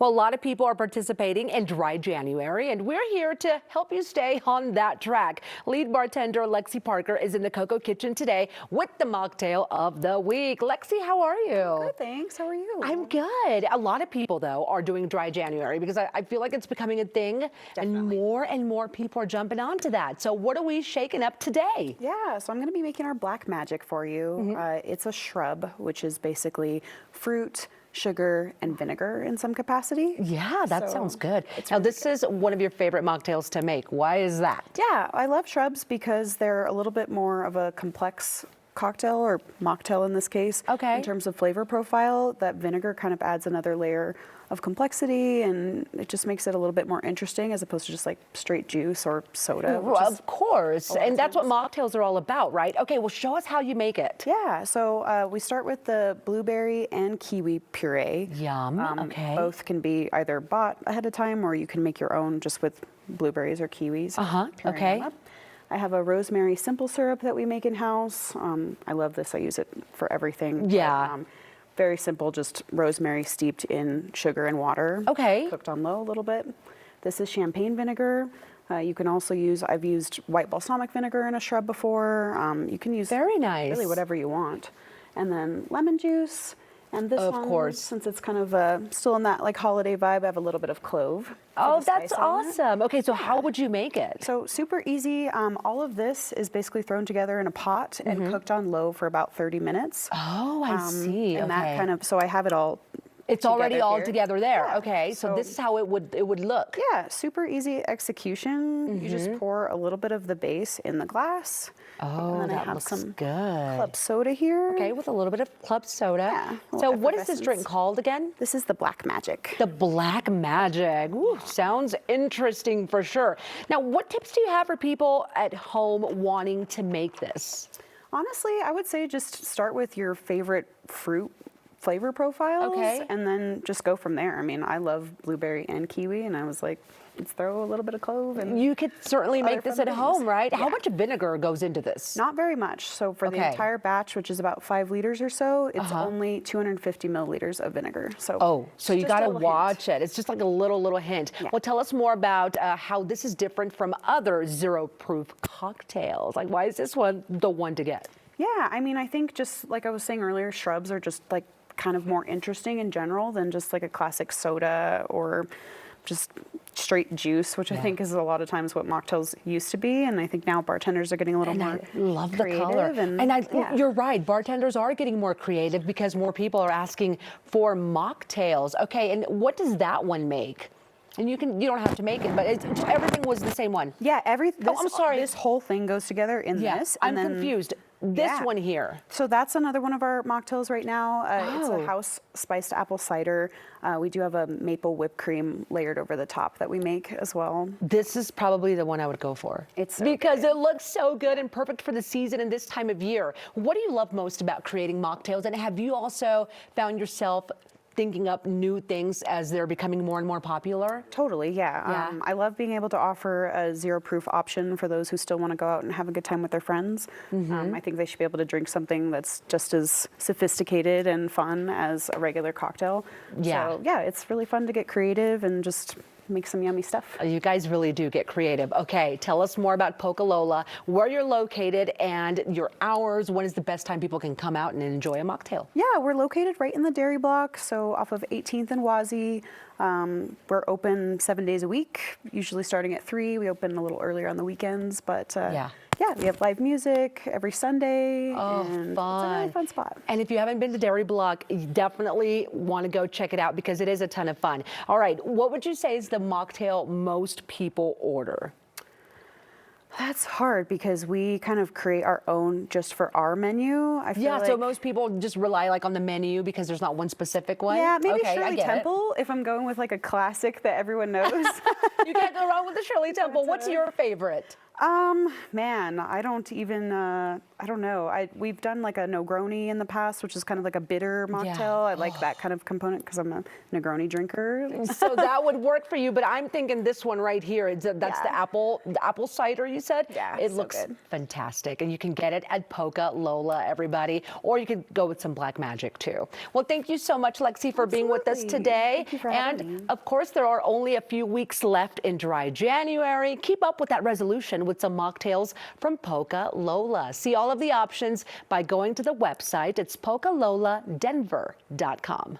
Well, a lot of people are participating in Dry January, and we're here to help you stay on that track. Lead bartender Lexi Parker is in the COCO kitchen today with the mocktail of the week. Lexi, how are you? Good, thanks. How are you? I'm good. A lot of people, though, are doing Dry January because I feel like it's becoming a thing, Definitely. and more people are jumping onto that. So what are we shaking up today? Yeah, so I'm going to be making our black magic for you. It's a shrub, which is basically fruit, sugar, and vinegar in some capacity. Yeah, that So sounds good. it's Now, really this is one of your favorite mocktails to make. Why is that? Yeah, I love shrubs because they're a little bit more of a complex cocktail, or mocktail in this case. Okay. In terms of flavor profile, that vinegar kind of adds another layer of complexity, and it just makes it a little bit more interesting as opposed to just like straight juice or soda. Well, of course, a lot of and that's what times. mocktails are all about, right? Okay, well, show us how you make it. Yeah, so we start with the blueberry and kiwi puree. Yum, okay. Both can be either bought ahead of time, or you can make your own just with blueberries or kiwis. pureeing okay. them up. I have a rosemary simple syrup that we make in-house. I love this. I use it for everything. Yeah. Very simple, just rosemary steeped in sugar and water. Okay. Cooked on low a little bit. This is champagne vinegar. You can also use, I've used white balsamic vinegar in a shrub before. You can use Very nice. really whatever you want. And then lemon juice. And this Of one, course. since it's kind of still in that like holiday vibe, I have a little bit of clove. for Oh, the that's spice on it. awesome. Okay, so how would you make it? So super easy. All of this is basically thrown together in a pot and cooked on low for about 30 minutes. Oh, I see. And Okay. that kind of, so I have it all. It's already all here. together there. Yeah, Okay, so this is how it would look. Yeah, super easy execution. You just pour a little bit of the base in the glass. Oh, and then I that have looks some good. club soda here. Okay, with a little bit of club soda. Yeah, a So little what is this drink effervescence. called again? This is the black magic. The Black Magic. Ooh, sounds interesting for sure. Now, what tips do you have for people at home wanting to make this? Honestly, I would say just start with your favorite fruit flavor profiles, Okay. and then just go from there. I mean, I love blueberry and kiwi, and I was like, let's throw a little bit of clove and You could certainly other make this fun at things. home, right? How Yeah. much vinegar goes into this? Not very much. So for the Okay. entire batch, which is about 5 liters or so, it's only 250 milliliters of vinegar. So Oh, so it's you just a got to little hint. watch it. It's just like a little hint. Yeah. Well, tell us more about how this is different from other zero-proof cocktails. Like, why is this one the one to get? Yeah, I mean, I think just like I was saying earlier, shrubs are just like kind of more interesting in general than just like a classic soda or just straight juice, which I think is a lot of times what mocktails used to be. And I think now bartenders are getting a little And more I love the creative. color. And yeah. you're right, bartenders are getting more creative because more people are asking for mocktails. Okay, and what does that one make? And you don't have to make it, but everything was the same one. Yeah, I'm sorry. This whole thing goes together in this. I'm and then, confused. This Yeah. one here. So that's another one of our mocktails right now. It's Oh. a house spiced apple cider. We do have a maple whipped cream layered over the top that we make as well. This is probably the one I would go for. It's so because it looks so good and perfect for the season and this time of year. What do you love most about creating mocktails? And have you also found yourself thinking up new things as they're becoming more and more popular? Totally, yeah. Yeah. I love being able to offer a zero-proof option for those who still want to go out and have a good time with their friends. I think they should be able to drink something that's just as sophisticated and fun as a regular cocktail. Yeah. So, yeah, it's really fun to get creative and just make some yummy stuff. You guys really do get creative. Okay, tell us more about Poka Lola, where you're located and your hours. When is the best time people can come out and enjoy a mocktail? Yeah, we're located right in the dairy block, so off of 18th and Wazi. We're open 7 days a week, usually starting at 3. We open a little earlier on the weekends, but yeah, we have live music every Sunday. Oh, and fun. It's a really fun spot. And if you haven't been to Dairy Block, you definitely want to go check it out because it is a ton of fun. All right, what would you say is the mocktail most people order? That's hard because we kind of create our own just for our menu. I feel Yeah, like, so most people just rely like on the menu because there's not one specific one? yeah, maybe Okay, I Shirley get it. Temple if I'm going with like a classic that everyone knows. You can't go wrong with the Shirley Temple. What's your favorite? Man, I don't even, I don't know. We've done like a Negroni in the past, which is kind of like a bitter mocktail. I like that kind of component because I'm a Negroni drinker. So that would work for you, but I'm thinking this one right here. That's the apple cider you said. Yeah, it so looks good. fantastic, and you can get it at Poka Lola, everybody, or you could go with some black magic too. Well, thank you so much, Lexi, for being with us Absolutely. today. Thank you for having me. Of course, there are only a few weeks left in dry January. Keep up with that resolution with some mocktails from Poka Lola. See all of the options by going to the website. It's pokaloladenver.com.